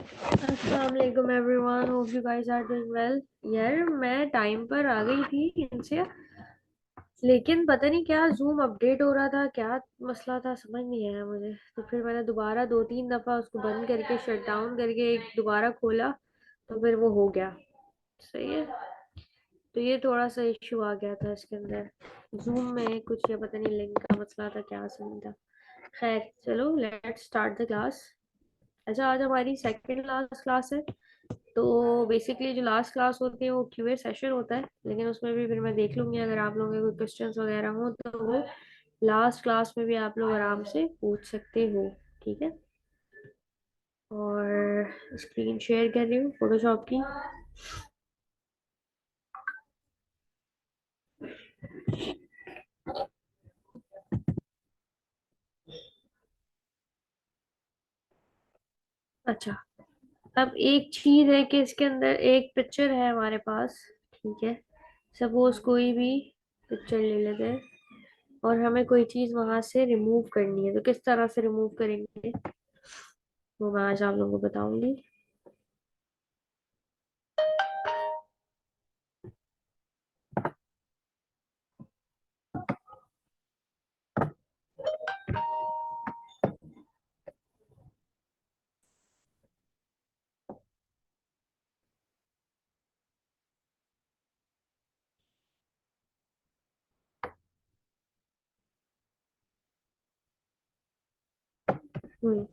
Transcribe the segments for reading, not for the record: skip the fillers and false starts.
अस्सलाम वालेकुम everyone, hope you guys are doing well. यार मैं टाइम पर आ गई थी इनसे, लेकिन पता नहीं क्या जूम अपडेट हो रहा था, क्या मसला था समझ नहीं आया मुझे। तो फिर मैंने दोबारा दो तीन दफा उसको बंद करके शट डाउन करके एक दोबारा खोला, तो फिर वो हो गया। सही है। तो ये थोड़ा सा इशू आ गया था इसके अंदर, जूम में कुछ, या पता नहीं लिंक का मसला था, क्या सीन था। खैर चलो, लेट्स स्टार्ट द क्लास। अच्छा, आज हमारी सेकंड लास्ट क्लास है। तो बेसिकली जो लास्ट क्लास होती है वो क्यूए सेशन होता है, लेकिन उसमें भी फिर मैं देख लूंगी, अगर आप लोगों के कोई क्वेश्चंस वगैरह हो तो वो लास्ट क्लास में भी आप लोग आराम से पूछ सकते हो। ठीक है। और स्क्रीन शेयर कर रही हूँ फोटोशॉप की। अच्छा, अब एक चीज है कि इसके अंदर एक पिक्चर है हमारे पास। ठीक है। सपोज कोई भी पिक्चर ले लेते हैं, और हमें कोई चीज वहां से रिमूव करनी है, तो किस तरह से रिमूव करेंगे वो मैं आज आप लोगों को बताऊंगी।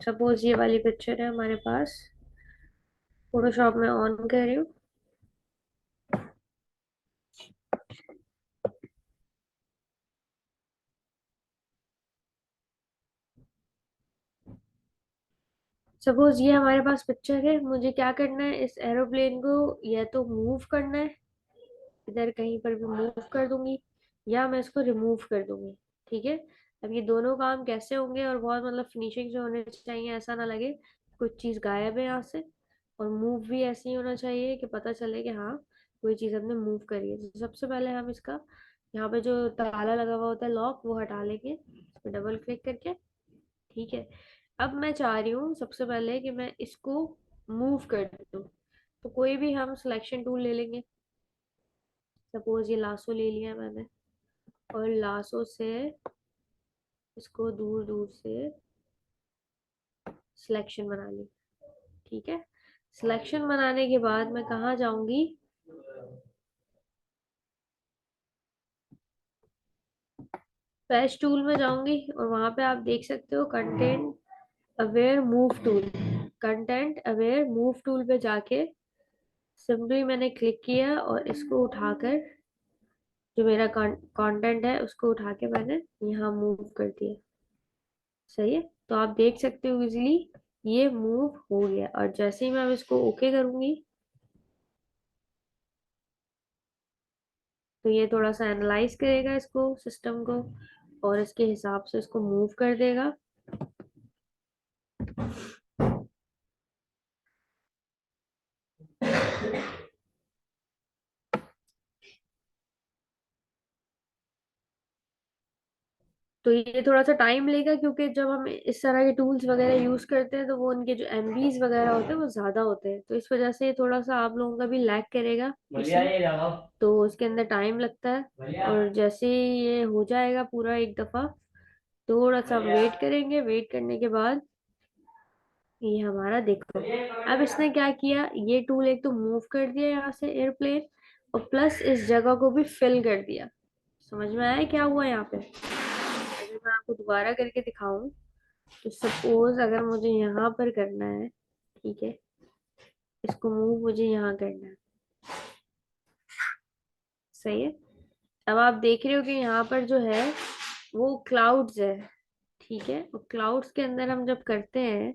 सपोज ये वाली पिक्चर है हमारे पास, फोटोशॉप में ऑन कर रही हूँ। सपोज ये हमारे पास पिक्चर है, मुझे क्या करना है, इस एरोप्लेन को या तो मूव करना है, इधर कहीं पर भी मूव कर दूंगी, या मैं इसको रिमूव कर दूंगी। ठीक है। अब ये दोनों काम कैसे होंगे, और बहुत मतलब फिनिशिंग से होने चाहिए, ऐसा ना लगे कुछ चीज गायब है यहाँ से। और मूव भी ऐसे ही होना चाहिए कि पता चले कि हाँ कोई चीज हमने मूव करी है। तो सबसे पहले हम इसका, यहाँ पे जो ताला लगा हुआ होता है लॉक, वो हटा लेंगे इस पे डबल क्लिक करके। ठीक है। अब मैं चाह रही हूँ सबसे पहले कि मैं इसको मूव कर दूँ। तो कोई भी हम सिलेक्शन टूल ले लेंगे। सपोज ये लासो ले लिया मैंने, और लासो से इसको दूर दूर से सिलेक्शन बना ली। ठीक है। सिलेक्शन बनाने के बाद मैं कहाँ जाऊंगी, पैच टूल में जाऊंगी, और वहां पे आप देख सकते हो content aware move tool. Content aware move tool पे जाके सिंपली मैंने क्लिक किया, और इसको उठाकर, जो मेरा कंटेंट है उसको उठा के मैंने यहाँ मूव कर दिया। सही है। तो आप देख सकते हो इजीली ये मूव हो गया, और जैसे ही मैं अब इसको ओके करूंगी, तो ये थोड़ा सा एनालाइज करेगा इसको, सिस्टम को, और इसके हिसाब से इसको मूव कर देगा। तो ये थोड़ा सा टाइम लेगा, क्योंकि जब हम इस तरह के टूल्स वगैरह यूज करते हैं तो वो उनके जो एमबीज वगैरह होते हैं वो ज्यादा होते हैं, तो इस वजह से ये थोड़ा सा आप लोगों का भी लैग करेगा तो उसके अंदर टाइम लगता है। और जैसे ही ये हो जाएगा पूरा एक दफा, थोड़ा सा वेट करेंगे, वेट करने के बाद ये हमारा देखो, अब इसने क्या किया, ये टूल एक तो मूव कर दिया यहाँ से एयरप्लेन, और प्लस इस जगह को भी फिल कर दिया। समझ में आया क्या हुआ यहाँ पे। अगर मैं आपको दोबारा करके दिखाऊं, तो सपोज अगर मुझे यहाँ पर करना है, ठीक है, इसको मूव मुझे यहाँ करना है। सही है। अब आप देख रहे हो कि यहाँ पर जो है वो क्लाउड्स है। ठीक है। और क्लाउड्स के अंदर हम जब करते हैं,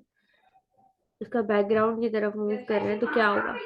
उसका बैकग्राउंड की तरफ मूव कर रहे हैं, तो क्या होगा।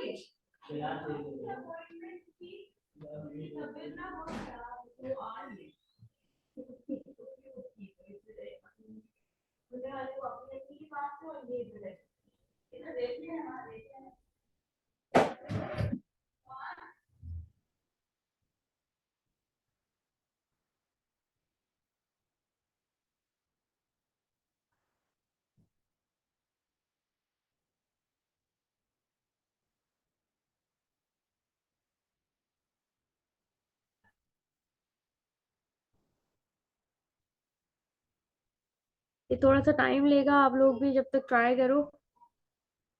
ये थोड़ा सा टाइम लेगा, आप लोग भी जब तक ट्राई करो।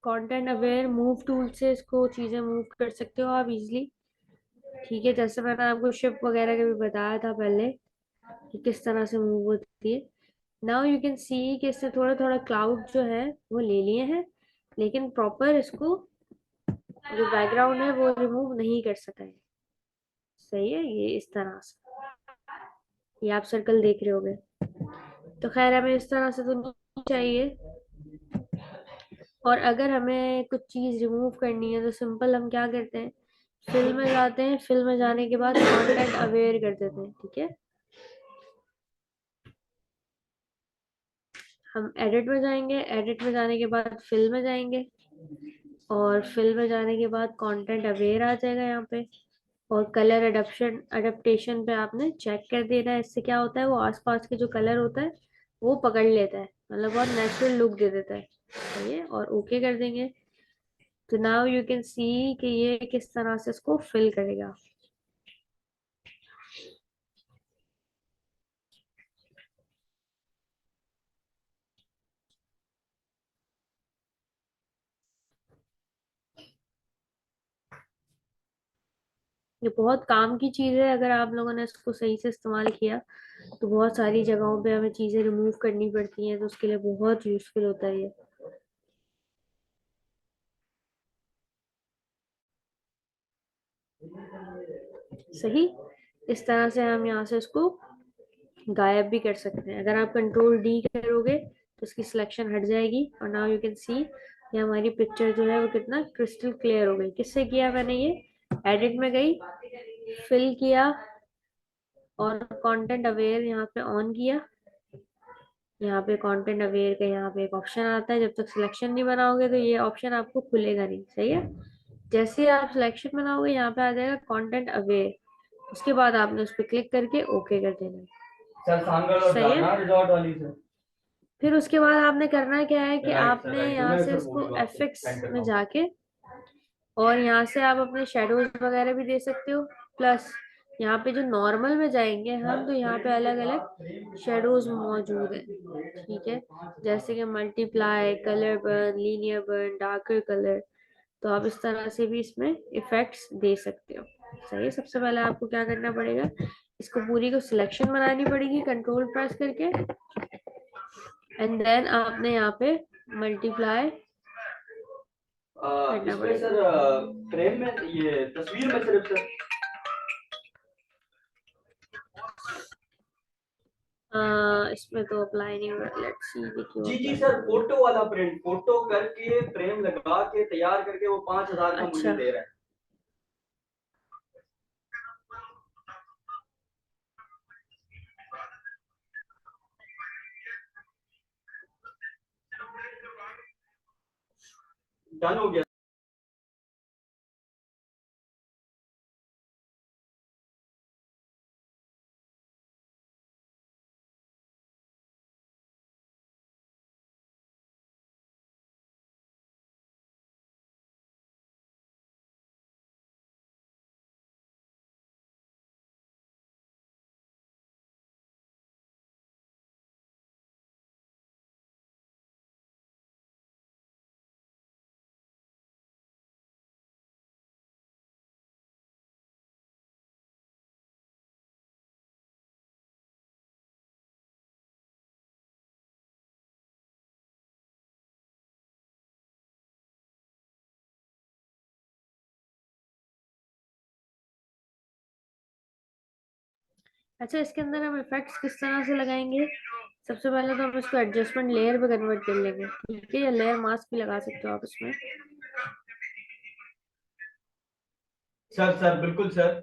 कंटेंट अवेयर मूव टूल से इसको चीजें मूव कर सकते हो आप इजीली। ठीक है, जैसे मैंने आपको शिप वगैरह का भी बताया था पहले कि किस तरह से मूव होती है। नाउ यू कैन सी कि इसने थोड़ा थोड़ा क्लाउड जो है वो ले लिए हैं, लेकिन प्रॉपर इसको जो बैकग्राउंड है वो रिमूव नहीं कर सका है। सही है, ये इस तरह से, ये आप सर्कल देख रहे होगे। तो खैर हमें इस तरह से तो नहीं चाहिए। और अगर हमें कुछ चीज रिमूव करनी है तो सिंपल हम क्या करते हैं, फिल में जाते हैं, फिल में जाने के बाद कंटेंट अवेयर कर देते हैं। ठीक है, हम एडिट में जाएंगे, एडिट में जाने के बाद फिल में जाएंगे, और फिल में जाने के बाद कंटेंट अवेयर आ जाएगा यहाँ पे। और कलर अडप्शन अडेप्टेशन पे आपने चेक कर देना है। इससे क्या होता है, वो आसपास के जो कलर होता है वो पकड़ लेता है, मतलब बहुत नेचुरल लुक दे देता है। सही है, और ओके कर देंगे। तो नाउ यू कैन सी कि ये किस तरह से इसको फिल करेगा। ये बहुत काम की चीज है, अगर आप लोगों ने इसको सही से इस्तेमाल किया तो बहुत सारी जगहों पे हमें चीजें रिमूव करनी पड़ती हैं, तो उसके लिए बहुत यूजफुल होता है ये। सही, इस तरह से हम यहाँ से इसको गायब भी कर सकते हैं। अगर आप कंट्रोल डी करोगे तो इसकी सिलेक्शन हट जाएगी, और नाउ यू कैन सी ये हमारी पिक्चर जो है वो कितना क्रिस्टल क्लियर हो गई। किससे किया मैंने ये, एडिट में गई, फिल किया, और कंटेंट अवेयर यहाँ पे ऑन किया। यहाँ पे कंटेंट अवेयर का यहाँ पे एक ऑप्शन आता है, जब तक सिलेक्शन नहीं बनाओगे तो ये ऑप्शन आपको खुलेगा नहीं। सही है, जैसे ही आप सिलेक्शन बनाओगे यहाँ पे आ जाएगा कंटेंट अवेयर, उसके बाद आपने उस पर क्लिक करके ओके कर देना है। सर सांगल और सही है, जाना रिजॉर्ट वाली से। फिर उसके बाद आपने करना क्या है कि राइट सर, आपने राइट, तो यहाँ मैं से सर बोल इसको रहा हूँ आपको एफएक्स सेंड कर रहा में हूँ। जाके, और यहाँ से आप अपने शेडोज वगैरह भी दे सकते हो। प्लस यहाँ पे जो नॉर्मल में जाएंगे हम, तो यहाँ पे अलग अलग शेडोज मौजूद हैं। ठीक है, जैसे कि multiply, colour burn, linear burn, darker colour, तो आप इस तरह से भी इसमें इफेक्ट्स दे सकते हो। सही है, सबसे पहले आपको क्या करना पड़ेगा, इसको पूरी को सिलेक्शन बनानी पड़ेगी कंट्रोल प्रेस करके, एंड देन आपने यहाँ पे मल्टीप्लाई करना इसमें पड़ेगा। सर फ्रेम में ये तस्वीर में सिर्फ सर। इसमें तो अप्लाई नहीं हो रहा, लेट्स सी कि क्यों जी जी अप्लाई सर, नहीं हो फोटो वाला प्रिंट, फोटो करके फ्रेम लगा के तैयार करके वो 5,000 रहा। का मुझे अच्छा, दे रहा है। डन हो गया। अच्छा, इसके अंदर हम इफेक्ट्स किस तरह से लगाएंगे। सबसे पहले तो हम इसको एडजस्टमेंट लेयर पे कन्वर्ट कर लेंगे। ठीक है, या लेयर मास्क भी लगा सकते हो आप इसमें। सर सर बिल्कुल सर।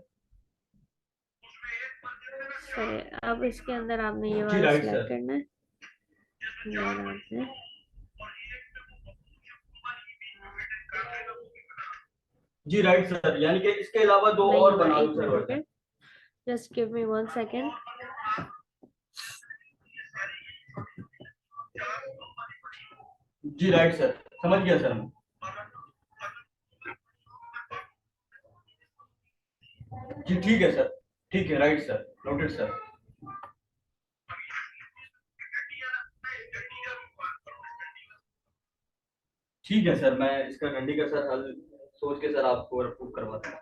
सही, अब इसके अंदर आपने ये जी वाला राइट सिलेक्ट सर। करना है, देन आपने, जी राइट सर, यानी कि इसके अलावा दो नहीं और हुआ, बना एक दूं सर मिनट वर्जन। रुके, जस्ट गिव मी 1 सेकेंड। जी राइट सर, समझ गया सर मैं। जी ठीक है सर, ठीक है, राइट सर, नोटेड सर। ठीक है सर, मैं इसका डंडी का सर हल सोच के सर आपको अप्रूव करवाता हूँ।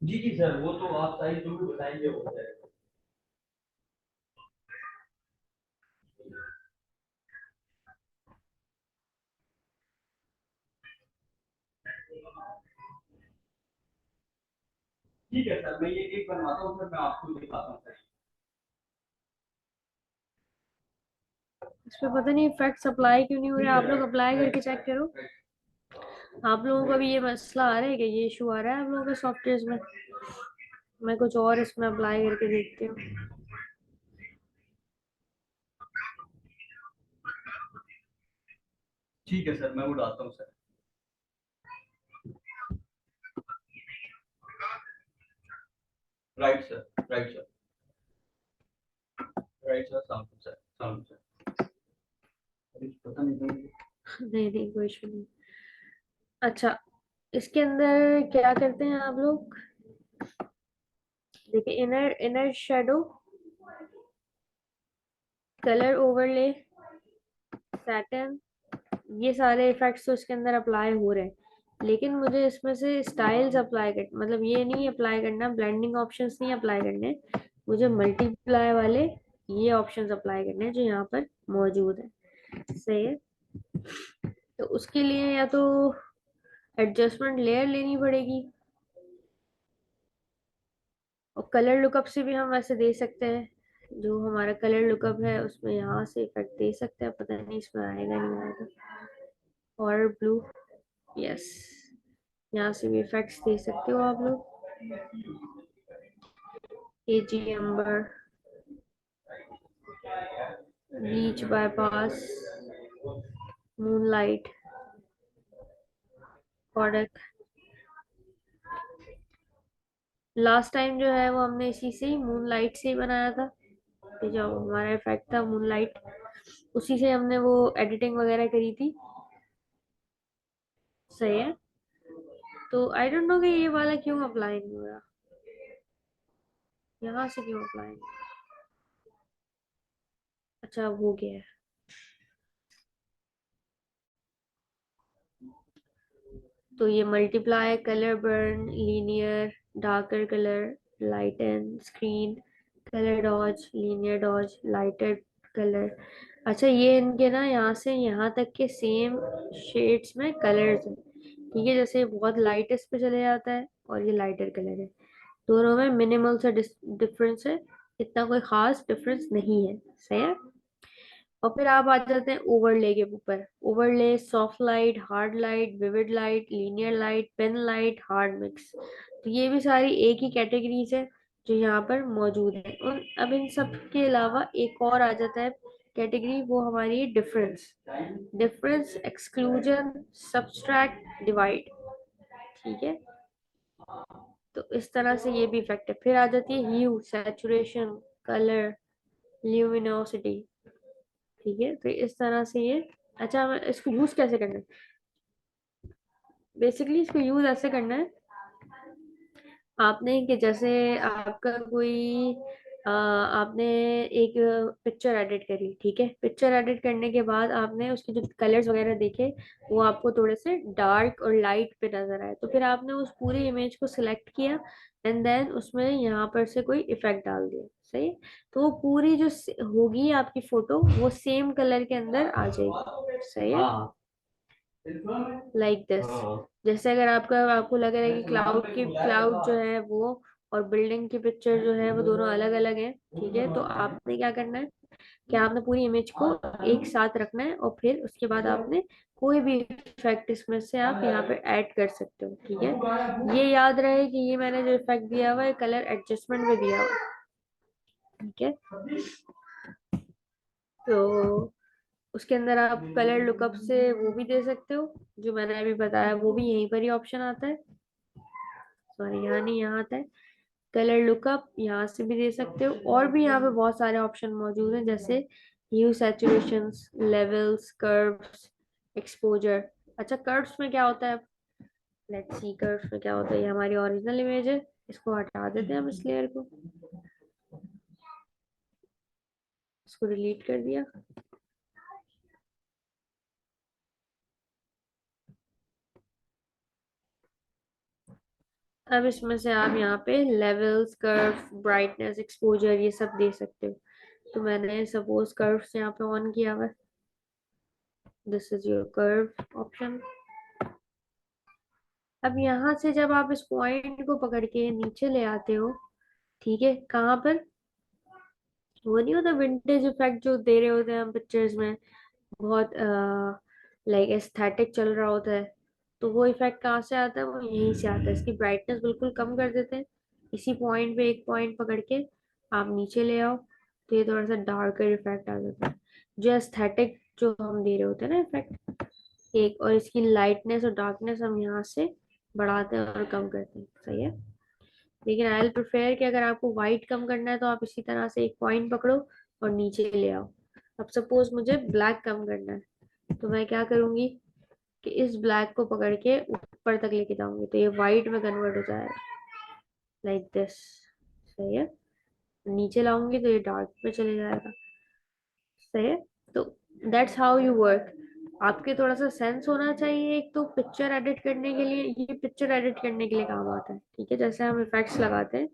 जी जी सर, वो तो आप साइज जो भी बताएंगे वो हो जाएगा। ठीक है सर, मैं ये केक बनवाता हूँ सर, मैं आपको दिखाता हूँ सर। इसमें पता नहीं इफेक्ट अप्लाई क्यों नहीं हो ठीक रहा, है आप लोग राइट अप्लाई करके राइट चेक करो। राइट। आप लोगों का भी ये मसला आ रहा है कि ये इशू आ रहा है आप लोगों के सॉफ्टवेयर में? मैं कुछ और इसमें अप्लाई करके देखती हूँ। ठीक है सर, मैं वो डालता हूँ sir. Right sir, right sir, right sir, sound sir. अभी पता नहीं क्यों। नहीं नहीं, कोई इशू नहीं। अच्छा, इसके अंदर क्या करते हैं आप लोग? देखिए, inner inner shadow, colour overlay, satin, ये सारे इफेक्ट्स तो इसके अंदर अप्लाई हो रहे हैं, लेकिन मुझे इसमें से स्टाइल्स अप्लाई कर, मतलब ये नहीं अप्लाई करना, ब्लेंडिंग ऑप्शंस नहीं अप्लाई करने, मुझे मल्टीप्लाई वाले ये ऑप्शंस अप्लाई करने हैं जो यहाँ पर मौजूद है। सही है। तो उसके लिए या तो एडजस्टमेंट लेयर लेनी पड़ेगी, और कलर लुकअप से भी हम वैसे दे सकते हैं, जो हमारा कलर लुकअप है उसमें यहाँ से इफेक्ट दे सकते हैं, पता नहीं इसमें आएगा नहीं आएगा। और ब्लू, यस, यहाँ से भी इफेक्ट्स दे सकते हो आप लोग। एजी एम्बर, बीच बाईपास, मूनलाइट, कॉडक। लास्ट टाइम जो है वो हमने इसी से ही, मूनलाइट से ही बनाया था। ये जो हमारा इफेक्ट था मूनलाइट, उसी से हमने वो एडिटिंग वगैरह करी थी। सही है। तो आई डोंट नो कि ये वाला क्यों अप्लाई नहीं हो रहा, यहाँ से क्यों अप्लाई नहीं? अच्छा, अब हो गया है। तो ये multiply, colour burn, linear, darker colour, lighten, screen, colour dodge, linear dodge, lighter colour. अच्छा, ये इनके ना यहाँ से यहाँ तक के सेम शेड्स में कलर्स हैं, ठीक है? जैसे बहुत लाइट इस पे चले जाता है और ये लाइटर कलर है, दोनों में मिनिमल सा डिफरेंस है, इतना कोई खास डिफरेंस नहीं है। सही है। और फिर आप आ जाते हैं ओवरले के ऊपर। Overlay, soft light, hard light, vivid light, linear light, pin light, hard mix. तो ये भी सारी एक ही कैटेगरीज है जो यहाँ पर मौजूद है। और अब इन सब के अलावा एक और आ जाता है कैटेगरी, वो हमारी difference. Difference, exclusion, subtract, divide. ठीक है। तो इस तरह से ये भी इफेक्ट है। फिर आ जाती है ह्यू, सैचुरेशन, कलर, ल्यूमिनोसिटी। ठीक है। तो इस तरह से ये, अच्छा, हमें इसको यूज कैसे करना है? बेसिकली इसको यूज ऐसे करना है आपने कि जैसे आपका कोई आपने एक पिक्चर एडिट करी, ठीक है? पिक्चर एडिट करने के बाद आपने उसके जो कलर्स वगैरह देखे, वो आपको थोड़े से डार्क और लाइट पे नजर आए, तो फिर आपने उस पूरी इमेज को सिलेक्ट किया एंड देन उसमें यहाँ पर से कोई इफेक्ट डाल दिया। सही है। तो वो पूरी जो होगी आपकी फोटो, वो सेम कलर के अंदर आ जाएगी। सही है। हाँ लाइक दिस। हाँ। जैसे अगर आपको लग रहा है कि क्लाउड जो है वो और बिल्डिंग की पिक्चर जो है वो दोनों अलग अलग हैं, ठीक है? तो आपने क्या करना है कि आपने पूरी इमेज को एक साथ रखना है, और फिर उसके बाद आपने कोई भी इफेक्ट इसमें से आप यहाँ पे ऐड कर सकते हो। ठीक है। ये याद रहे कि ये मैंने जो इफेक्ट दिया हुआ है कलर एडजस्टमेंट में दिया हुआ है। ठीक है। तो उसके अंदर आप कलर लुकअप से वो भी दे सकते हो, जो मैंने अभी बताया वो भी यहीं पर ही ऑप्शन आता है। सॉरी, यहाँ नहीं, यहाँ आता है कलर लुकअप, यहाँ से भी दे सकते हो। और भी यहाँ पे बहुत सारे ऑप्शन मौजूद हैं, जैसे ह्यू, सैचुरेशंस, लेवल्स, कर्व्स, एक्सपोजर। अच्छा, कर्व्स में क्या होता है? लेट्स सी कर्व में क्या होता है। ये हमारी ओरिजिनल इमेज है, इसको हटा देते हैं हम इस लेयर को, इसको डिलीट कर दिया। अब इसमें से आप यहाँ पे लेवल्स, कर्व, ब्राइटनेस, एक्सपोजर ये सब दे सकते हो। तो मैंने सपोज कर्व्स यहाँ पे ऑन किया हुआ है। This is your curve option. अब यहाँ से जब आप इस पॉइंट को पकड़ के नीचे ले आते हो, ठीक है, कहाँ पर, वो नहीं होता विंटेज इफेक्ट जो दे रहे होते हैं हम पिक्चर्स में, बहुत लाइक एस्थेटिक चल रहा होता है, तो वो इफेक्ट कहाँ से आता है, वो यहीं से आता है। इसकी ब्राइटनेस बिल्कुल कम कर देते हैं। इसी पॉइंट पे एक पॉइंट पकड़ के आप नीचे ले आओ, तो ये थोड़ा सा डार्कर इफेक्ट आ जाता है, जो एस्थेटिक जो हम दे रहे होते हैं ना इफेक्ट एक। और इसकी लाइटनेस और डार्कनेस हम यहाँ से बढ़ाते हैं और कम करते हैं, सही है। लेकिन आई विल प्रेफर कि अगर आपको वाइट कम करना है तो आप इसी तरह से एक पॉइंट पकड़ो और नीचे ले आओ। अब सपोज मुझे ब्लैक कम करना है, तो मैं क्या करूंगी कि इस ब्लैक को पकड़ के ऊपर तक लेके जाऊंगी, तो ये वाइट में कन्वर्ट हो जाएगा, लाइक दिस, सही है। नीचे लाऊंगी तो ये डार्क में चले जाएगा, सही है। तो दैट्स हाउ यू वर्क। आपके थोड़ा सा सेंस होना चाहिए एक तो पिक्चर एडिट करने के लिए, ये पिक्चर एडिट करने के लिए काम आता है, ठीक है। जैसे हम इफेक्ट्स लगाते हैं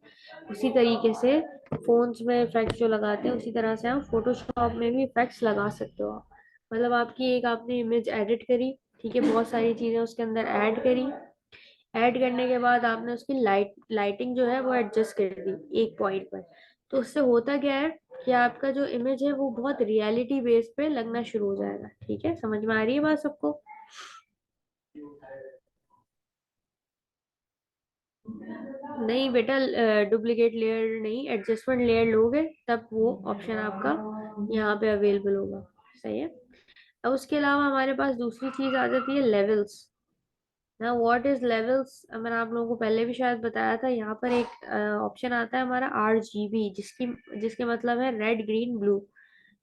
उसी तरीके से फोन्स में इफेक्ट्स जो लगाते हैं उसी तरह से हम फोटोशॉप में भी इफेक्ट्स लगा सकते हो आप। मतलब आपकी एक आपने इमेज एडिट करी, ठीक है, बहुत सारी चीजें उसके अंदर ऐड करी, ऐड करने के बाद आपने उसकी लाइटिंग जो है वो एडजस्ट कर दी एक पॉइंट पर, तो उससे होता क्या है कि आपका जो इमेज है वो बहुत रियलिटी बेस पे लगना शुरू हो जाएगा, ठीक है। समझ में आ रही है बात सबको? नहीं बेटा, डुप्लीकेट लेयर नहीं, एडजस्टमेंट लेयर लोगे तब वो ऑप्शन आपका यहाँ पे अवेलेबल होगा, सही है। अब उसके अलावा हमारे पास दूसरी चीज आ जाती है लेवल्स। ना व्हाट इज लेवल्स, मैंने आप लोगों को पहले भी शायद बताया था। यहाँ पर एक ऑप्शन आता है हमारा RGB, जिसकी जिसके मतलब है रेड ग्रीन ब्लू,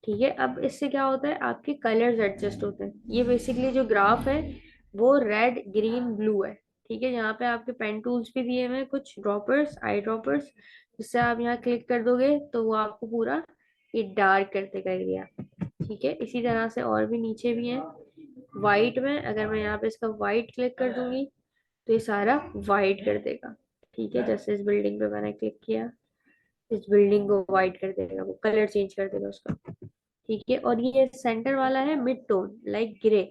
ठीक है। अब इससे क्या होता है, आपके कलर्स एडजस्ट होते हैं। ये बेसिकली जो ग्राफ है वो रेड ग्रीन ब्लू है, ठीक है। यहाँ पे आपके पेन टूल्स भी दिए हुए हैं, कुछ ड्रॉपर्स, आई ड्रॉपर्स, जिससे आप यहाँ क्लिक कर दोगे तो वो आपको पूरा ये डार्क करते कर दिया, ठीक है। इसी तरह से और भी नीचे भी है वाइट में, अगर मैं यहाँ पे इसका वाइट क्लिक कर दूंगी तो ये सारा वाइट कर देगा, ठीक है। जैसे इस बिल्डिंग पे मैंने क्लिक किया, इस बिल्डिंग को वाइट कर देगा, वो कलर चेंज कर देगा उसका, ठीक है। और ये सेंटर वाला है मिड टोन लाइक ग्रे।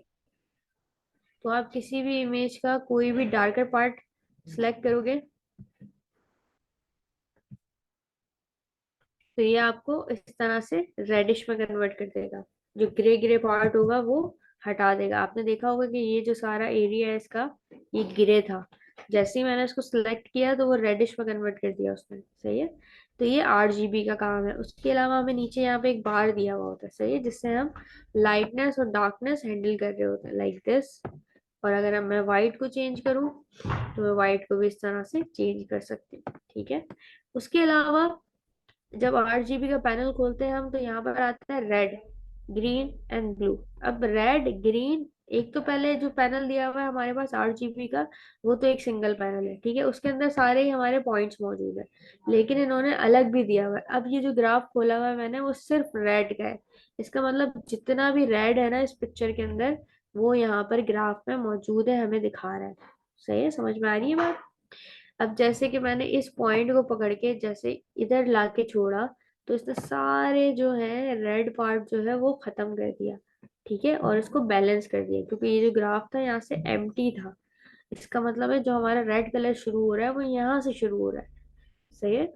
तो आप किसी भी इमेज का कोई भी डार्कर पार्ट सिलेक्ट करोगे तो ये आपको इस तरह से रेडिश में कन्वर्ट कर देगा। जो ग्रे ग्रे पार्ट होगा वो हटा देगा। आपने देखा होगा कि ये जो सारा एरिया है इसका, ये ग्रे था, जैसे ही मैंने इसको सिलेक्ट किया तो वो रेडिश में कन्वर्ट कर दिया उसने, सही है। तो ये RGB का काम है। उसके अलावा हमें नीचे यहाँ पे एक बार दिया हुआ होता है, सही है, जिससे हम लाइटनेस और डार्कनेस हैंडल कर रहे होते हैं, लाइक दिस। और अगर मैं व्हाइट को चेंज करूँ तो मैं व्हाइट को भी इस तरह से चेंज कर सकती हूँ, ठीक है। उसके अलावा जब RGB का पैनल खोलते हैं हम तो यहाँ पर आता है रेड, ग्रीन एंड ब्लू। अब रेड ग्रीन, एक तो पहले जो पैनल दिया हुआ है हमारे पास RGB का, वो तो एक सिंगल पैनल है, ठीक है, उसके अंदर सारे ही हमारे पॉइंट्स मौजूद है। लेकिन इन्होंने अलग भी दिया हुआ है। अब ये जो ग्राफ खोला हुआ है मैंने वो सिर्फ रेड का है। इसका मतलब जितना भी रेड है ना इस पिक्चर के अंदर, वो यहाँ पर ग्राफ में मौजूद है, हमें दिखा रहा है, सही है। समझ में आ रही है बात? अब जैसे कि मैंने इस पॉइंट को पकड़ के जैसे इधर लाके छोड़ा, तो इसने सारे जो है रेड पार्ट जो है वो खत्म कर दिया, ठीक है, और इसको बैलेंस कर दिया, क्योंकि ये जो ग्राफ था यहाँ से एम्प्टी था। इसका मतलब है जो हमारा रेड कलर शुरू हो रहा है वो यहाँ से शुरू हो रहा है, सही है।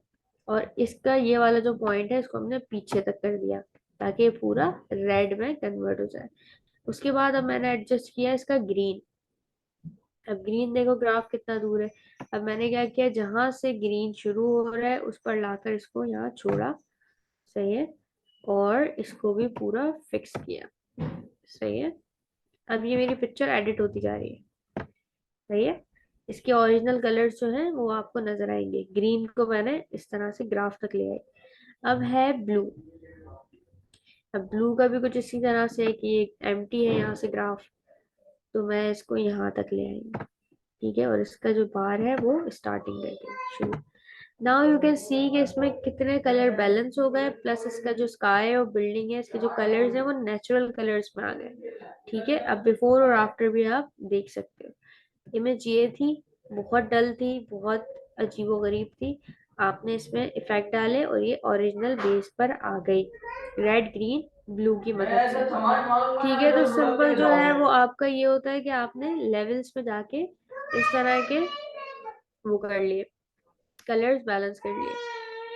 और इसका ये वाला जो पॉइंट है इसको हमने पीछे तक कर दिया ताकि ये पूरा रेड में कन्वर्ट हो जाए। उसके बाद अब मैंने एडजस्ट किया इसका ग्रीन। अब ग्रीन देखो ग्राफ कितना दूर है। अब मैंने क्या किया, जहां से ग्रीन शुरू हो रहा है उस पर लाकर इसको यहाँ छोड़ा, सही है, और इसको भी पूरा फिक्स किया, सही है। अब ये मेरी पिक्चर एडिट होती जा रही है, सही है। इसके ओरिजिनल कलर्स जो हैं वो आपको नजर आएंगे। ग्रीन को मैंने इस तरह से ग्राफ तक ले आई। अब है ब्लू। अब ब्लू का भी कुछ इसी तरह से है कि एक एम्प्टी है यहाँ से ग्राफ, तो मैं इसको यहाँ तक ले आई। ठीक है, और इसका जो बार है वो स्टार्टिंग करके शुरू। नाउ यू कैन सी कि इसमें कितने कलर बैलेंस हो गए, प्लस इसका जो स्काई और बिल्डिंग है, इसके जो कलर्स हैं वो नेचुरल कलर्स में आ गए। ठीक है, अब बिफोर और आफ्टर भी आप देख सकते हो। इमेज ये थी, बहुत डल थी, बहुत अजीबो गरीब थी। आपने इसमें इफेक्ट डाले और ये ओरिजिनल बेस पर आ गई, रेड ग्रीन ब्लू की मदद से। ठीक है, तो सिंपल जो है वो आपका ये होता है कि आपने लेवल्स पे जाके इस तरह के वो कर लिए, कलर्स बैलेंस कर लिए।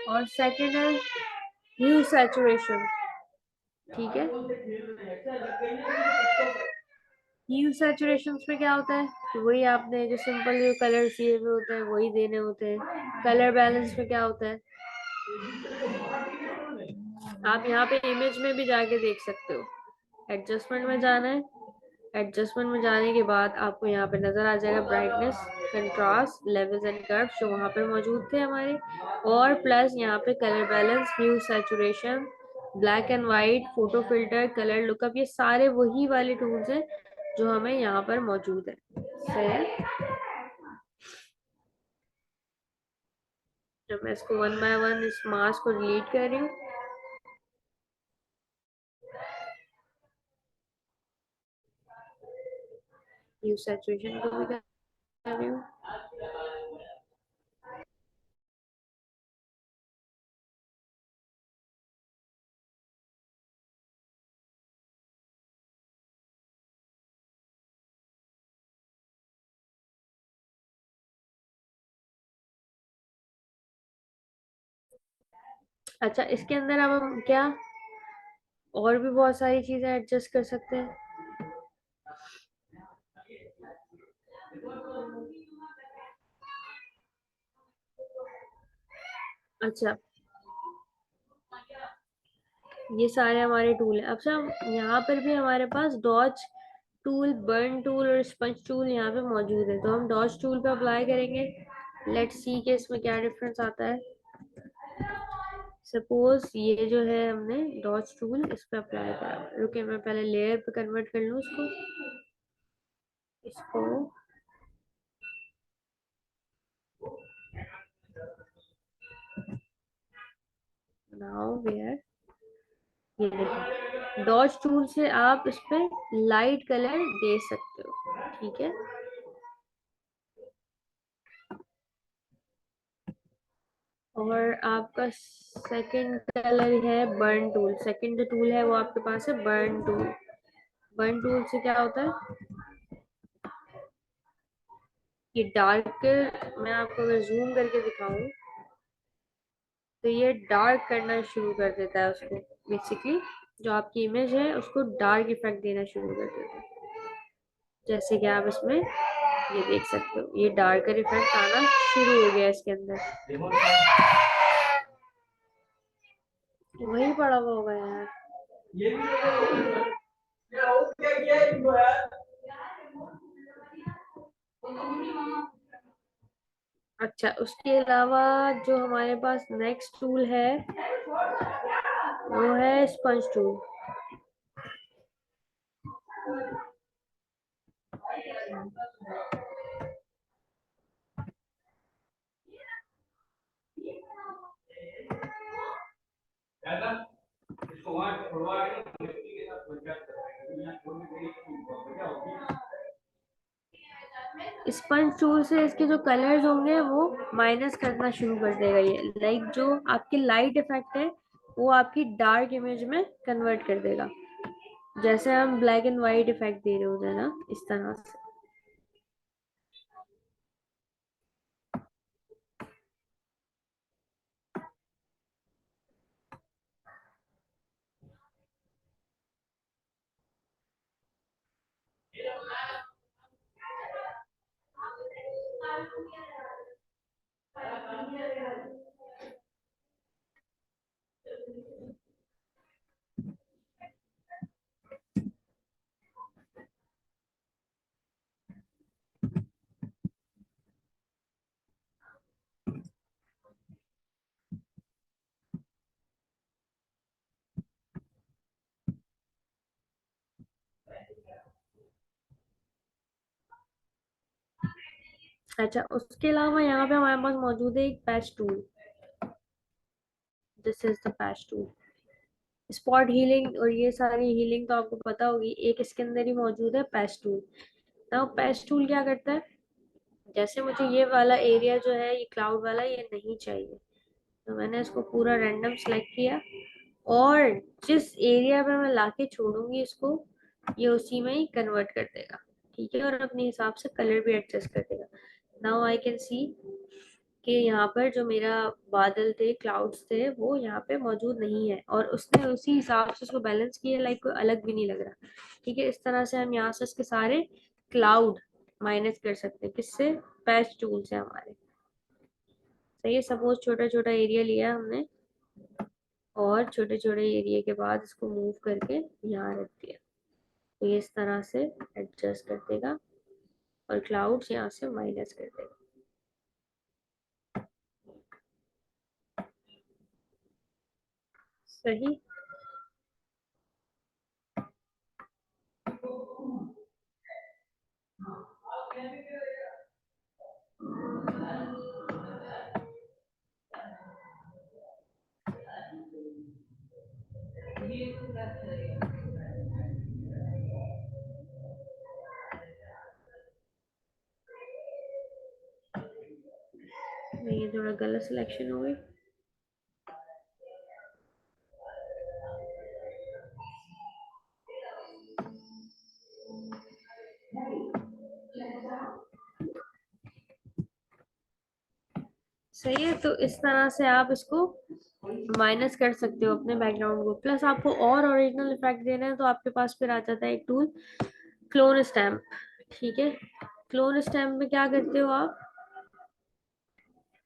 और सेकंड है ह्यू सैचुरेशन। ठीक है, ह्यू सैचुरेशन में क्या होता है कि वही आपने जो सिंपल जो कलर दिए हुए होते हैं वही देने होते हैं। कलर बैलेंस में क्या होता है, आप यहाँ पे इमेज में भी जाके देख सकते हो। एडजस्टमेंट में जाना है, एडजस्टमेंट में जाने के बाद आपको यहाँ पे नजर आ जाएगा brightness, contrast, levels and curves जो वहाँ पे मौजूद थे हमारे। और प्लस यहाँ पे colour balance, hue saturation, black and white, photo filter, colour lookup, ये सारे वही वाले टूल्स हैं जो हमें यहाँ पर मौजूद है। सही है। जब मैं इसको वन बाय वन इस मास्क को डिलीट कर रही हूँ, ह्यू सैचुरेशन को भी कर रही हूँ। अच्छा, इसके अंदर अब हम क्या और भी बहुत सारी चीजें एडजस्ट कर सकते हैं। अच्छा, ये सारे हमारे टूल हैं। अच्छा, यहाँ पर भी हमारे पास डॉज टूल, बर्न टूल और स्पंज टूल यहाँ पे मौजूद है, तो हम डॉज टूल पे अप्लाई करेंगे। लेट्स सी कि इसमें क्या डिफरेंस आता है। सपोज ये जो है हमने डॉज टूल इस पे अप्लाई करा, रुके मैं पहले लेयर पे कन्वर्ट कर लूँ इसको। इसको नाउ वेयर, ये देखो डॉज टूल से आप इस पे लाइट कलर दे सकते हो। ठीक है, और आपका सेकंड कलर है बर्न टूल। सेकंड जो टूल है वो आपके पास है बर्न टूल। बर्न टूल से क्या होता है, ये डार्क, मैं आपको अगर जूम करके दिखाऊं तो ये डार्क करना शुरू कर देता है उसको। बेसिकली जो आपकी इमेज है उसको डार्क इफेक्ट देना शुरू कर देता है। जैसे कि आप इसमें ये देख सकते हो, ये डार्कर इफेक्ट आना शुरू हो गया इसके अंदर। वही पड़ा हुआ होगा यार। अच्छा, उसके अलावा जो हमारे पास नेक्स्ट टूल है वो है स्पंज टूल। स्पंज टूल से इसके जो कलर्स होंगे वो माइनस करना शुरू कर देगा ये, लाइक जो आपकी लाइट इफेक्ट है वो आपकी डार्क इमेज में कन्वर्ट कर देगा, जैसे हम ब्लैक एंड व्हाइट इफेक्ट दे रहे होते हैं ना, इस तरह से। अच्छा, उसके अलावा यहाँ पे हमारे पास मौजूद है एक patch tool. This is the patch tool. Spot healing और ये सारी हीलिंग तो आपको पता होगी, एक इसके अंदर ही मौजूद है patch tool. Now patch tool क्या करता है, जैसे मुझे ये वाला एरिया जो है, ये क्लाउड वाला, ये नहीं चाहिए, तो मैंने इसको पूरा रैंडम सेलेक्ट किया, और जिस एरिया पे मैं लाके छोड़ूंगी इसको, ये उसी में ही कन्वर्ट कर देगा। ठीक है, और अपने हिसाब से कलर भी एडजस्ट कर देगा। नाउ आई कैन सी कि यहाँ पर जो मेरा बादल थे, क्लाउड्स थे, वो यहाँ पे मौजूद नहीं है, और उसने उसी हिसाब से उसको बैलेंस किया, लाइक कोई अलग भी नहीं लग रहा। ठीक है, इस तरह से हम यहाँ से इसके सारे क्लाउड माइनस कर सकते हैं, किससे? पैच टूल से हमारे। सही है, सपोज छोटा छोटा एरिया लिया हमने, और छोटे छोटे एरिया के बाद इसको मूव करके यहाँ रख दिया, तो ये इस तरह से एडजस्ट कर देगा, और क्लाउड्स यहाँ से माइनस कर देगा। सही। नहीं, ये थोड़ा गलत सिलेक्शन हो गई। सही है, तो इस तरह से आप इसको माइनस कर सकते हो अपने बैकग्राउंड को। प्लस आपको और ओरिजिनल इफेक्ट देना है, तो आपके पास फिर आ जाता है एक टूल, क्लोन स्टैम्प। ठीक है, क्लोन स्टैम्प में क्या करते हो आप,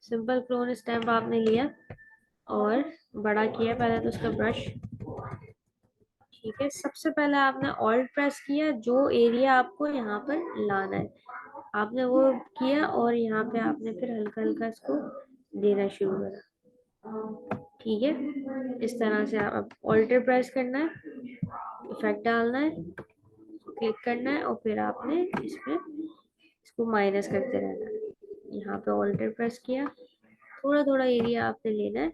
सिंपल क्लोन स्टैम्प आपने लिया और बड़ा किया पहले तो उसका ब्रश। ठीक है, सबसे पहले आपने ऑल्ट प्रेस किया, जो एरिया आपको यहाँ पर लाना है आपने वो किया, और यहाँ पे आपने फिर हल्का हल्का इसको देना शुरू करा। ठीक है, इस तरह से आप ऑल्टर प्रेस करना है, इफेक्ट डालना है, क्लिक करना है, और फिर आपने इसमें इसको माइनस करते रहना है। यहाँ पे ऑल्टर प्रेस किया, थोड़ा थोड़ा एरिया आपने लेना है,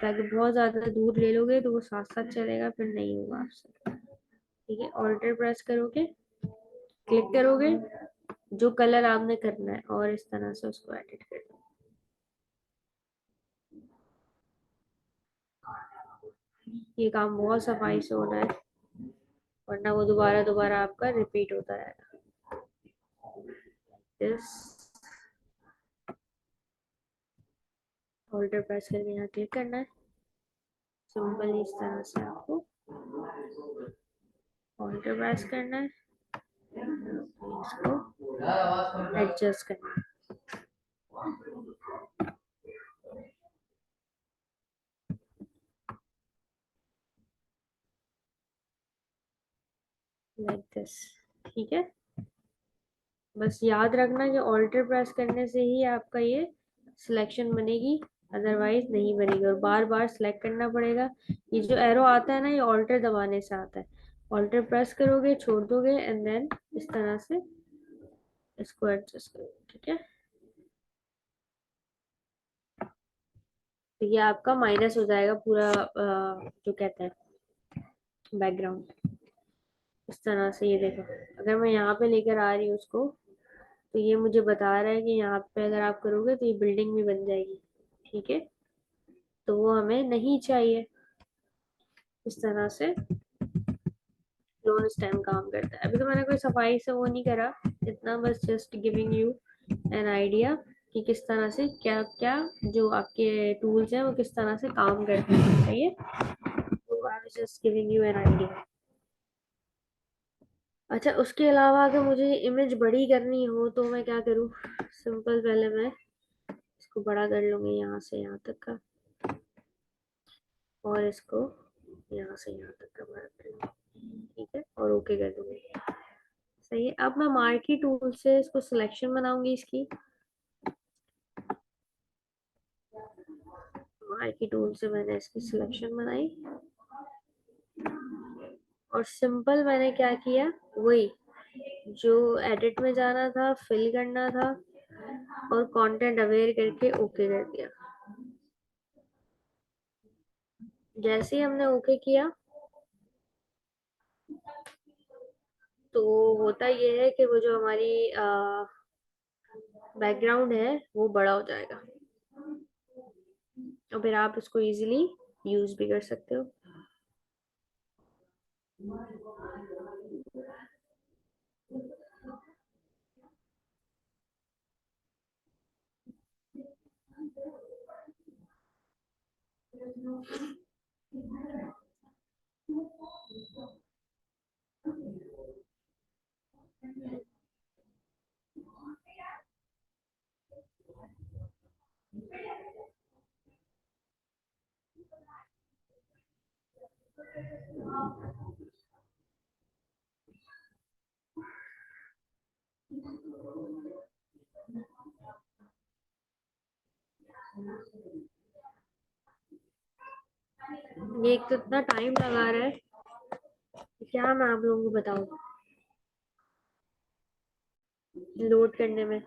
ताकि बहुत ज्यादा दूर ले लोगे तो वो साथ साथ चलेगा, फिर नहीं होगा आपसे। ठीक है, ऑल्टर प्रेस करोगे, क्लिक करोगे, जो कलर आपने करना है, और इस तरह से उसको एडिट कर दो। ये काम बहुत सफाई से होना है, वरना वो दोबारा दोबारा आपका रिपीट होता रहेगा। दिस होल्डर प्रेस करके यहाँ क्लिक करना है, सिंपल इस तरह से आपको होल्डर प्रेस करना है, इसको एडजस्ट करना है। Like this. ठीक है, बस याद रखना कि ऑल्टर प्रेस करने से ही आपका ये सिलेक्शन बनेगी, अदरवाइज नहीं बनेगी, और बार बार सिलेक्ट करना पड़ेगा। ये जो एरो आता है ना, ये ऑल्टर दबाने से आता है। ऑल्टर प्रेस करोगे, छोड़ दोगे, एंड देन इस तरह से इसको एडजस्ट करोगे। ठीक है, तो ये आपका माइनस हो जाएगा पूरा, जो कहते हैं बैकग्राउंड। इस तरह से ये देखो, अगर मैं यहाँ पे लेकर आ रही हूँ उसको, तो ये मुझे बता रहा है कि यहाँ पे अगर आप करोगे तो ये बिल्डिंग भी बन जाएगी। ठीक है, तो वो हमें नहीं चाहिए। इस तरह से क्लोन स्टैम काम करता है। अभी तो मैंने कोई सफाई से वो नहीं करा, इतना बस just giving you an idea कि किस तरह से क्या क्या जो आपके टूल्स हैं वो किस तरह से काम करते हैं। सही है, तो I was just giving you an idea. अच्छा, उसके अलावा अगर मुझे इमेज बड़ी करनी हो तो मैं क्या करूँ? सिंपल, पहले मैं इसको बड़ा कर लूंगी यहाँ से यहाँ तक का, और इसको यहाँ से यहाँ तक का बड़ा कर लूंगी। ठीक है, और ओके कर दूंगी। सही है, अब मैं मार्की टूल से इसको सिलेक्शन बनाऊंगी इसकी। मार्की टूल से मैंने इसकी सिलेक्शन बनाई, और सिंपल मैंने क्या किया, वही जो एडिट में जाना था, फिल करना था, और कंटेंट अवेयर करके ओके कर दिया। जैसे ही हमने ओके किया तो होता ये है कि वो जो हमारी बैकग्राउंड है वो बड़ा हो जाएगा और फिर आप इसको इजीली यूज भी कर सकते हो। ये एक तो इतना टाइम लगा रहा है, क्या मैं आप लोगों को बताऊं लोड करने में।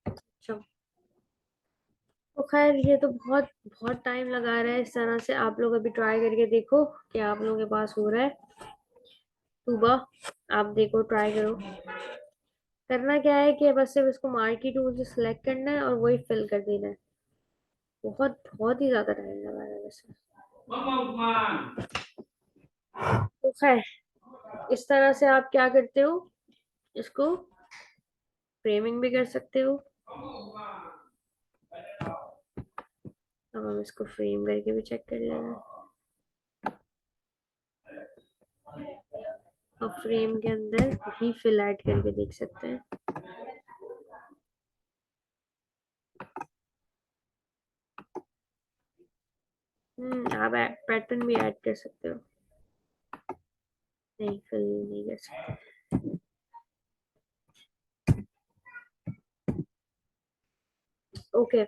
अच्छा, तो खैर ये तो बहुत बहुत टाइम लगा रहा है। इस तरह से आप लोग अभी ट्राई करके देखो कि आप लोगों के पास हो रहा है। सुबह आप देखो, ट्राई करो। करना क्या है कि बस सिर्फ इसको मार्की टूल से सिलेक्ट करना है और वही फिल कर देना है। बहुत बहुत ही ज्यादा टाइम लगा रहा है वैसे। तो खैर इस तरह से आप क्या करते हो, इसको फ्रेमिंग भी कर सकते हो। अब हम इसको फ्रेम करके भी चेक कर लेंगे। अब फ्रेम के अंदर भी फिल ऐड करके देख सकते हैं। आप पैटर्न भी ऐड कर सकते हो। नहीं, फिल नहीं कर सकते। ओके,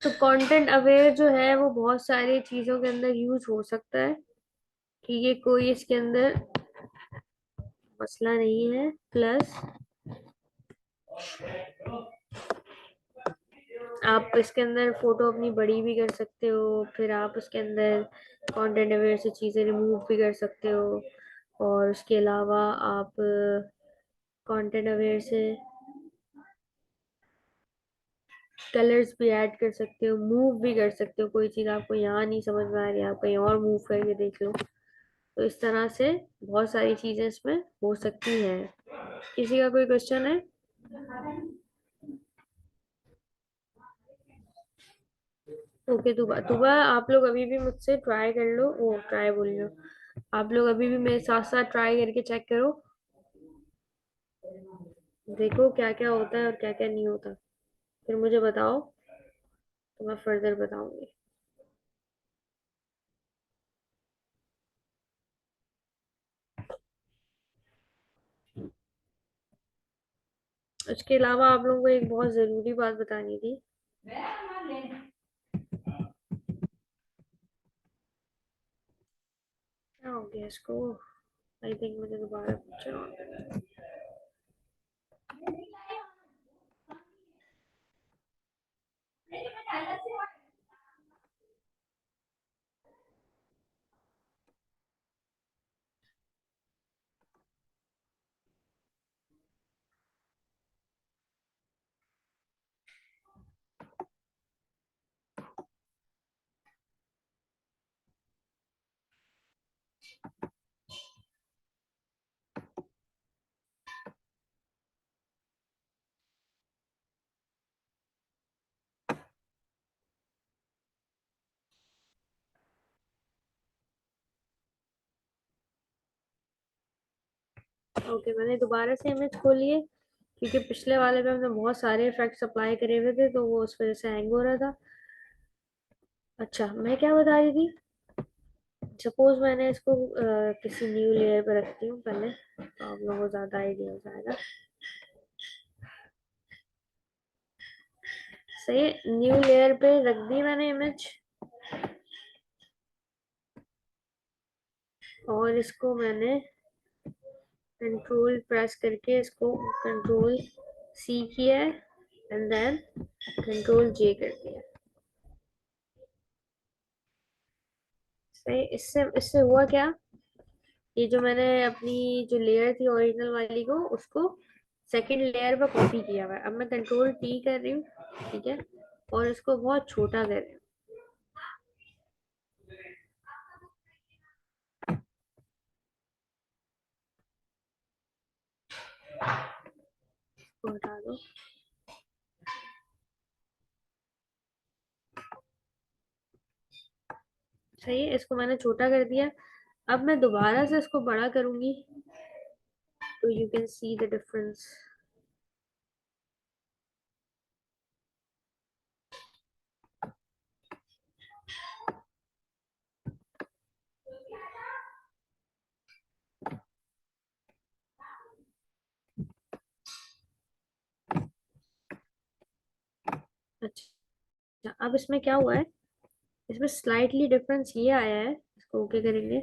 तो कंटेंट अवेयर जो है वो बहुत सारी चीजों के अंदर यूज हो सकता है, कि ये कोई इसके अंदर मसला नहीं है। प्लस आप इसके अंदर फोटो अपनी बड़ी भी कर सकते हो, फिर आप उसके अंदर कंटेंट अवेयर से चीजें रिमूव भी कर सकते हो। और उसके अलावा आप कंटेंट अवेयर से कलर्स भी ऐड कर सकते हो, मूव भी कर सकते हो। कोई चीज आपको यहाँ नहीं समझ में आ रही, आप कहीं और मूव करके देख लो। तो इस तरह से बहुत सारी चीजें इसमें हो सकती हैं। किसी का कोई क्वेश्चन है? ओके, दुबा दुबा आप लोग अभी भी मुझसे ट्राई कर लो, ओ ट्राई बोल लो। आप लोग अभी भी मेरे साथ साथ ट्राई करके चेक करो। देखो क्या क्या होता है और क्या क्या नहीं होता, फिर मुझे बताओ, तो मैं फर्दर बताऊंगी। उसके अलावा आप लोगों को एक बहुत जरूरी बात बतानी थी। क्या हो गया इसको? आई थिंक मुझे दोबारा पिक्चर ऑन करना है। ओके, मैंने दोबारा से इमेज खोली है, क्योंकि पिछले वाले में हमने बहुत सारे इफेक्ट्स अप्लाई करे हुए थे, तो वो उस वजह से हैंग हो रहा था। अच्छा, मैं क्या बता रही थी? सपोज मैंने इसको किसी न्यू लेयर पे रखती हूँ पहले, तो आप लोगों को ज्यादा आइडिया हो जाएगा। सही, न्यू लेयर पे रख दी मैंने इमेज, और इसको मैंने कंट्रोल प्रेस करके इसको कंट्रोल सी किया है, एंड देन कंट्रोल जे कर दिया। सही, इससे इससे हुआ क्या? ये जो मैंने अपनी जो लेयर थी ओरिजिनल वाली को, उसको सेकंड लेयर पर कॉपी किया हुआ है। अब मैं कंट्रोल टी कर रही हूँ, ठीक है, और इसको बहुत छोटा कर रही हूँ। इसको हटा दो। सही है, इसको मैंने छोटा कर दिया। अब मैं दोबारा से इसको बड़ा करूंगी, तो you can see the difference. अच्छा, अब इसमें क्या हुआ है? इसमें स्लाइटली डिफरेंस ये आया है, इसको ओके करेंगे।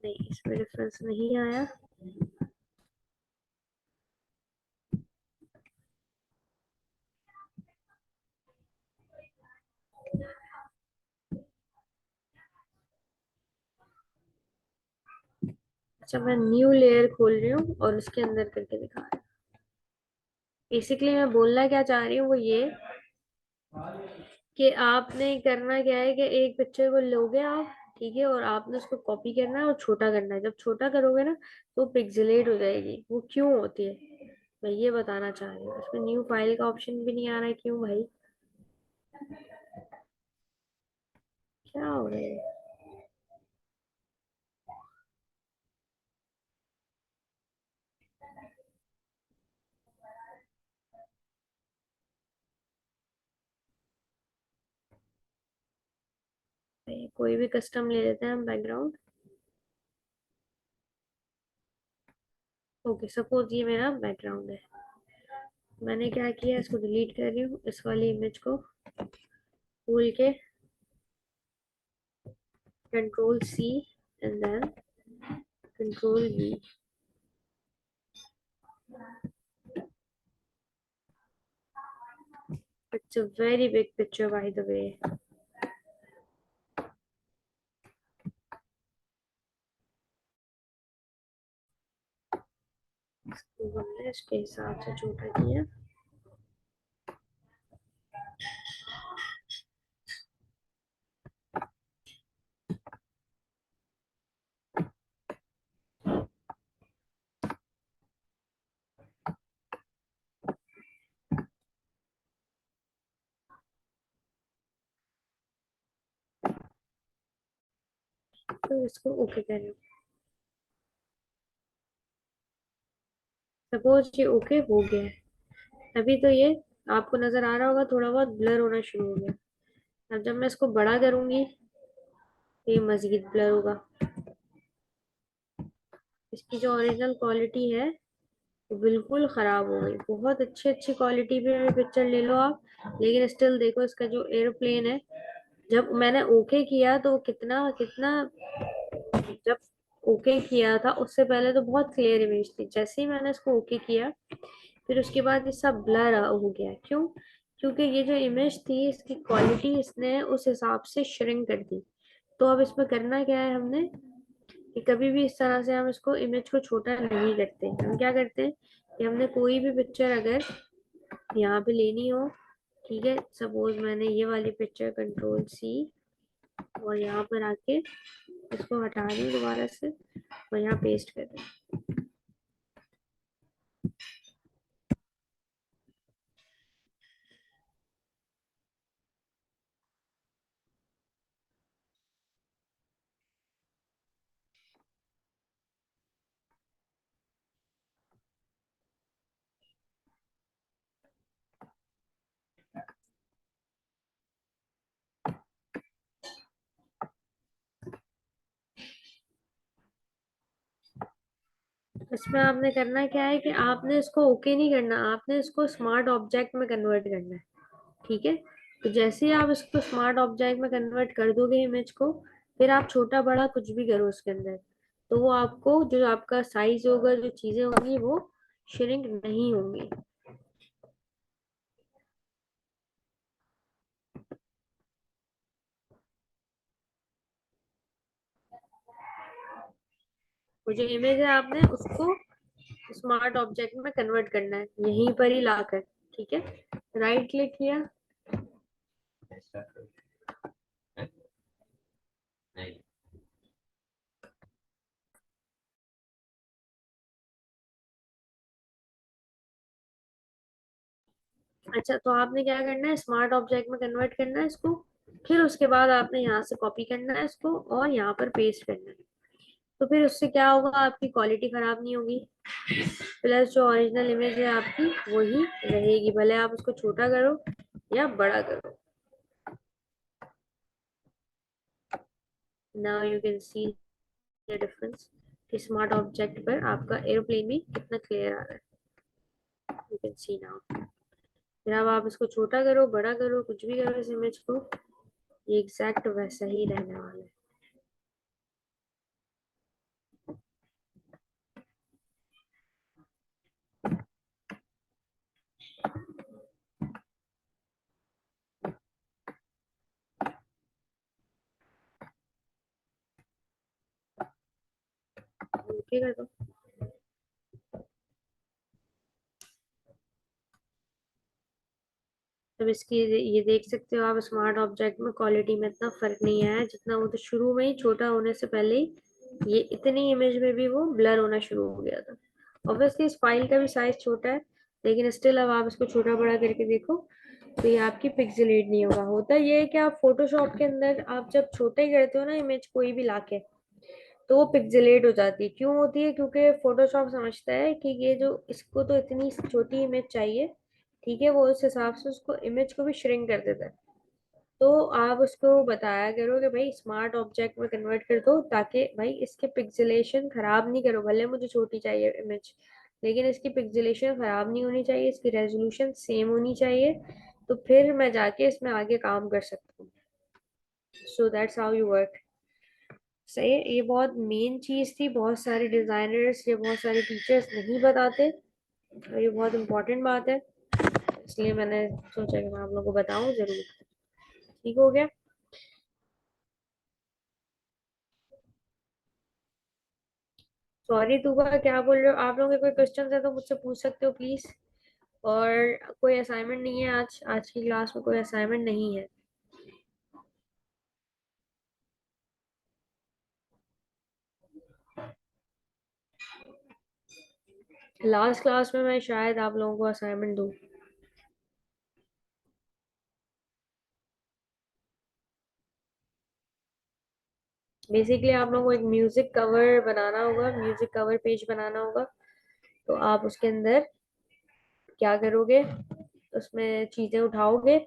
नहीं, इसमें डिफरेंस नहीं आया। अच्छा, मैं न्यू लेयर खोल रही हूँ और उसके अंदर करके दिखा रही हूँ। बेसिकली मैं बोलना क्या चाह रही हूँ वो ये, कि आपने करना क्या है कि एक पिक्चर को लोगे आप, ठीक है, और आपने उसको कॉपी करना है और छोटा करना है। जब छोटा करोगे ना, तो पिक्सेलेट हो जाएगी। वो क्यों होती है, मैं ये बताना चाह रही हूँ। इसमें न्यू फाइल का ऑप्शन भी नहीं आ रहा है, क्यों भाई? क्या हो रहा है? कोई भी कस्टम ले लेते हैं हम बैकग्राउंड। ओके, सपोज ये मेरा बैकग्राउंड है। मैंने क्या किया, इसको डिलीट कर रही हूँ, इस वाली इमेज को खोल के control C and then control V. It's a very big picture by the way. इसको हमने इसके हिसाब से छोटा किया। तो इसको ओके करें। सपोज ये ओके हो गया है। अभी तो ये आपको नजर आ रहा होगा थोड़ा बहुत ब्लर होना शुरू हो गया। अब जब मैं इसको बड़ा करूंगी तो ये मजीद ब्लर होगा। इसकी जो ओरिजिनल क्वालिटी है वो बिल्कुल खराब हो गई। बहुत अच्छी अच्छी क्वालिटी पे पिक्चर ले लो आप, लेकिन स्टिल देखो इसका जो एयरप्लेन है, जब मैंने ओके किया तो कितना कितना, जब ओके किया था उससे पहले तो बहुत क्लियर इमेज थी। जैसे ही मैंने इसको ओके किया फिर उसके बाद ये सब ब्लर हो गया। क्यों? क्योंकि ये जो इमेज थी इसकी क्वालिटी इसने उस हिसाब से श्रिंक कर दी। तो अब इसमें करना क्या है हमने, कि कभी भी इस तरह से हम इसको इमेज को छोटा नहीं करते। हम क्या करते हैं कि हमने कोई भी पिक्चर अगर यहाँ पे लेनी हो, ठीक है, सपोज मैंने ये वाली पिक्चर कंट्रोल सी और यहाँ पर आके इसको हटा दूँ दोबारा से और यहाँ पेस्ट कर दूँ। इसमें आपने करना क्या है कि आपने इसको ओके नहीं करना, आपने इसको स्मार्ट ऑब्जेक्ट में कन्वर्ट करना है। ठीक है, तो जैसे ही आप इसको स्मार्ट ऑब्जेक्ट में कन्वर्ट कर दोगे इमेज को, फिर आप छोटा बड़ा कुछ भी करो उसके अंदर, तो वो आपको जो आपका साइज होगा, जो चीजें होंगी वो श्रिंक नहीं होंगी। वो जो इमेज है आपने उसको स्मार्ट ऑब्जेक्ट में कन्वर्ट करना है यहीं पर ही लाकर। ठीक है, राइट क्लिक किया। अच्छा, तो आपने क्या करना है, स्मार्ट ऑब्जेक्ट में कन्वर्ट करना है इसको। फिर उसके बाद आपने यहाँ से कॉपी करना है इसको और यहाँ पर पेस्ट करना है। तो फिर उससे क्या होगा, आपकी क्वालिटी खराब नहीं होगी, प्लस जो ओरिजिनल इमेज है आपकी वही रहेगी, भले आप उसको छोटा करो या बड़ा करो। Now you can see the difference कि स्मार्ट ऑब्जेक्ट पर आपका एरोप्लेन भी कितना क्लियर आ रहा है। You can see now. फिर अब आप इसको छोटा करो बड़ा करो कुछ भी करो इस इमेज को, ये एग्जैक्ट वैसा ही रहने वाला है। ओके कर दो। अब इसकी ये देख सकते हो आप, स्मार्ट ऑब्जेक्ट में क्वालिटी में इतना फर्क नहीं आया जितना वो तो शुरू में ही छोटा होने से पहले ही ये इतनी इमेज में भी वो ब्लर होना शुरू हो गया था। ऑब्वियसली इस फाइल का भी साइज छोटा है, लेकिन स्टिल अब आप इसको छोटा बड़ा करके देखो तो ये आपकी पिक्सेलेट नहीं होगा। होता ये है कि आप फोटोशॉप के अंदर आप जब छोटे ही करते हो ना इमेज कोई भी लाके, तो वो पिक्सेलेट हो जाती है। क्यों होती है? क्योंकि फोटोशॉप समझता है कि ये जो इसको तो इतनी छोटी इमेज चाहिए, ठीक है, वो उस हिसाब से उसको इमेज को भी श्रिंक कर देता है। तो आप उसको बताया करो कि भाई स्मार्ट ऑब्जेक्ट में कन्वर्ट कर दो, ताकि भाई इसके पिक्सेलेशन खराब नहीं करो। भले मुझे छोटी चाहिए इमेज, लेकिन इसकी पिक्सेलेशन खराब नहीं होनी चाहिए, इसकी रेजोल्यूशन सेम होनी चाहिए, तो फिर मैं जाके इसमें आगे काम कर सकती हूँ। So that's how you work. सही है, ये बहुत मेन चीज थी, बहुत सारे डिजाइनर्स या बहुत सारे टीचर्स नहीं बताते, और ये बहुत इंपॉर्टेंट बात है, इसलिए मैंने सोचा कि मैं आप लोगों को बताऊं जरूर। ठीक हो गया। सॉरी तुबा, क्या बोल रहे हो? आप लोगों के कोई क्वेश्चन है तो मुझसे पूछ सकते हो प्लीज। और कोई असाइनमेंट नहीं है, आज आज की क्लास में कोई असाइनमेंट नहीं है। लास्ट क्लास में मैं शायद आप लोगों को असाइनमेंट दूं। बेसिकली आप लोगों को एक म्यूजिक कवर बनाना होगा, म्यूजिक कवर पेज बनाना होगा। तो आप उसके अंदर क्या करोगे, उसमें चीजें उठाओगे,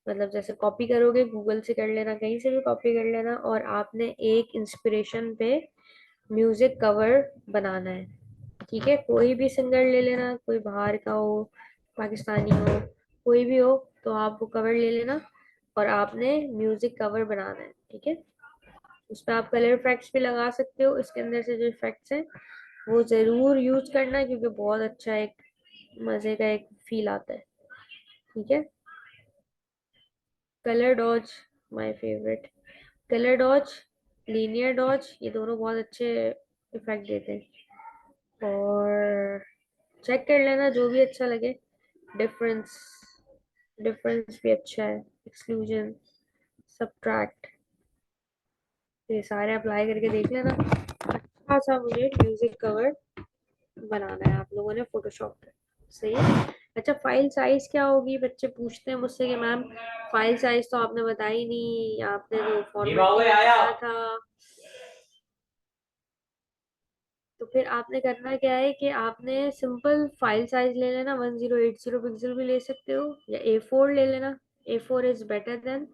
मतलब जैसे कॉपी करोगे, गूगल से कर लेना, कहीं से भी कॉपी कर लेना, और आपने एक इंस्पिरेशन पे म्यूजिक कवर बनाना है। ठीक है, कोई भी सिंगर ले लेना, कोई बाहर का हो, पाकिस्तानी हो, कोई भी हो, तो आप वो कवर ले लेना और आपने म्यूजिक कवर बनाना है। ठीक है, उस पर आप कलर इफेक्ट्स भी लगा सकते हो, इसके अंदर से जो इफेक्ट्स हैं वो जरूर यूज करना, क्योंकि बहुत अच्छा एक मजे का एक फील आता है। ठीक है, colour dodge my favourite, colour dodge, linear dodge, ये दोनों बहुत अच्छे इफेक्ट देते हैं। और चेक कर लेना जो भी अच्छा लगे, डिफरेंस, डिफरेंस भी अच्छा है, एक्सक्लूजन, सब्ट्रैक्ट, ये सारे अप्लाई करके देख लेना। अच्छा सा मुझे म्यूजिक कवर बनाना है आप लोगों ने फोटोशॉप पे। सही है। अच्छा, फाइल साइज क्या होगी, बच्चे पूछते हैं मुझसे कि मैम फाइल साइज तो आपने बताई नहीं, आपने तो फॉर्मेट नहीं बताया था। तो फिर आपने करना क्या है कि आपने सिंपल फाइल साइज ले लेना, 1080 पिक्सल भी ले सकते हो, या A4 ले लेना, A4 is better than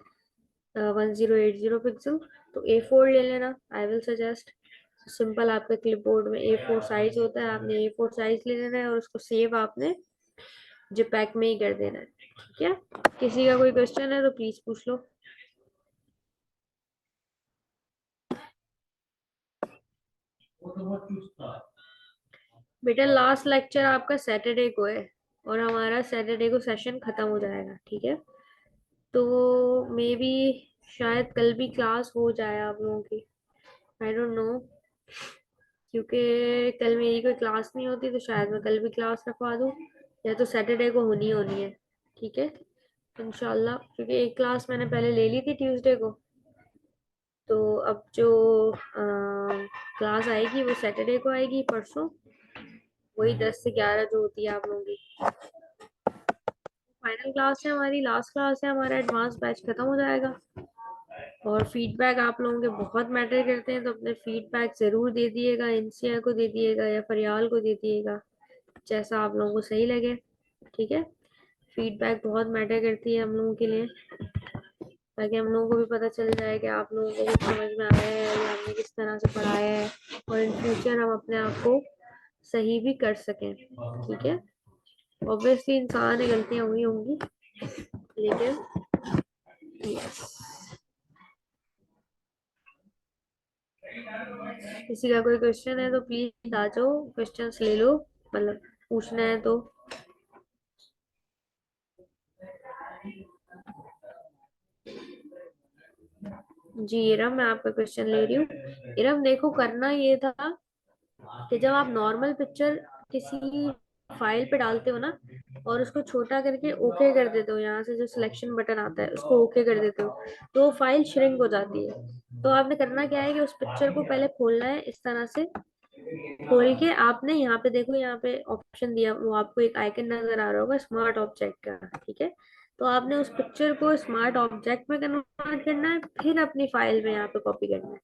1080 pixel. तो A4 ले लेना, आई विल सजेस्ट। सिंपल आपका क्लिपबोर्ड में A4 साइज होता है, आपने A4 साइज ले लेना है और उसको सेव आपने जिपैक में ही कर देना है। ठीक है, किसी का कोई क्वेश्चन है तो प्लीज पूछ लो। बेटा लास्ट लेक्चर आपका सैटरडे को है, और हमारा सैटरडे को सेशन खत्म हो जाएगा। ठीक है, तो मे बी शायद कल भी क्लास हो जाए आप लोगों की, आई डोंट नो, क्योंकि कल मेरी कोई क्लास नहीं होती, तो शायद मैं कल भी क्लास रखवा दूँ, या तो सैटरडे को होनी होनी है। ठीक है, इंशाल्लाह, क्योंकि एक क्लास मैंने पहले ले ली थी ट्यूसडे को, तो अब जो क्लास आएगी वो सैटरडे को आएगी, परसों, वही 10 से 11 जो होती है आप लोगों की। फाइनल क्लास है हमारी, लास्ट क्लास है, हमारा एडवांस बैच खत्म हो जाएगा। और फीडबैक आप लोगों के बहुत मैटर करते हैं, तो अपने फीडबैक जरूर दे दिएगा, इंसिया को दे दिएगा या फरियाल को दे दिएगा, जैसा आप लोगों को सही लगे। ठीक है, फीडबैक बहुत मैटर करती है हम लोगों के लिए, ताकि हम लोगों को भी पता चल जाए कि आप लोगों को कुछ समझ में आया है या हमने किस तरह से पढ़ाया है, और इन फ्यूचर हम अपने आप को सही भी कर सकें। ठीक है, ऑब्वियसली इंसान है, गलतियां हुई होंगी, लेकिन यस, किसी का कोई क्वेश्चन है तो प्लीज आ जाओ, क्वेश्चंस ले लो, मतलब पूछना है तो। जी इरम, मैं आपका क्वेश्चन ले रही हूँ। इरम देखो, करना ये था कि जब आप नॉर्मल पिक्चर किसी फाइल पे डालते हो ना, और उसको छोटा करके ओके कर देते हो, यहाँ से जो सिलेक्शन बटन आता है उसको ओके कर देते हो, तो वो फाइल श्रिंक हो जाती है। तो आपने करना क्या है कि उस पिक्चर को पहले खोलना है, इस तरह से खोल के आपने यहाँ पे देखो, यहाँ पे ऑप्शन दिया, वो आपको एक आइकन नजर आ रहा होगा स्मार्ट ऑब्जेक्ट का। ठीक है, तो आपने उस पिक्चर को स्मार्ट ऑब्जेक्ट में कन्वर्ट करना है, फिर अपनी फाइल में यहाँ पे कॉपी करना है।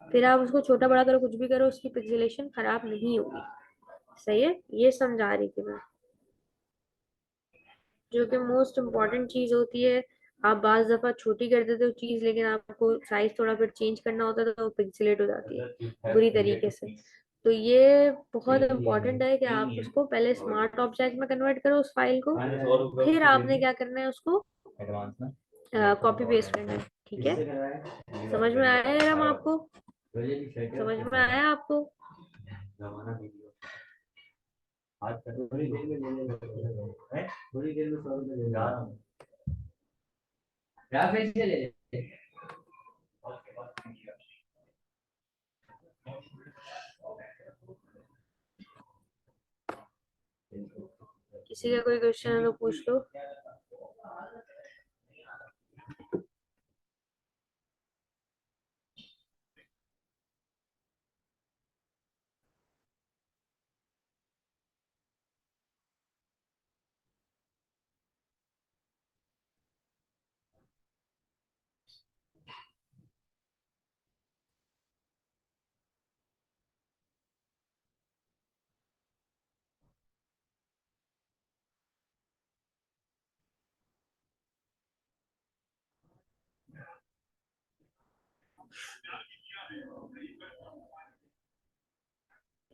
फिर आप उसको छोटा बड़ा करो, कुछ भी करो, उसकी पिक्सेलेशन खराब नहीं होगी। सही है, ये समझा रही थी मैं, जो कि मोस्ट इम्पॉर्टेंट चीज होती है। आप बाज दफा छोटी कर देते हो चीज, लेकिन आपको साइज थोड़ा फिर चेंज करना होता है, तो वो पिक्सेलेट हो जाती है बुरी तरीके से। तो ये बहुत इम्पोर्टेंट है कि आप उसको पहले स्मार्ट ऑब्जेक्ट में कन्वर्ट करो उस फाइल को, फिर आपने क्या करना है, उसको कॉपी पेस्ट करना है। ठीक है, समझ में आया है राम आपको, समझ में आया आपको? किसी का कोई क्वेश्चन है तो पूछ लो।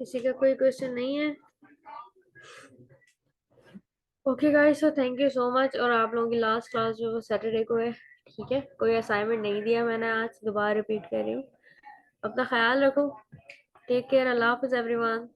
किसी का कोई क्वेश्चन नहीं है? Okay guys, so thank you so much. और आप लोगों की लास्ट क्लास जो सैटरडे को है, ठीक है, कोई असाइनमेंट नहीं दिया मैंने आज, दोबारा रिपीट कर रही हूँ। अपना ख्याल रखो। Take care. अल्लाह हाफिज एवरीवन।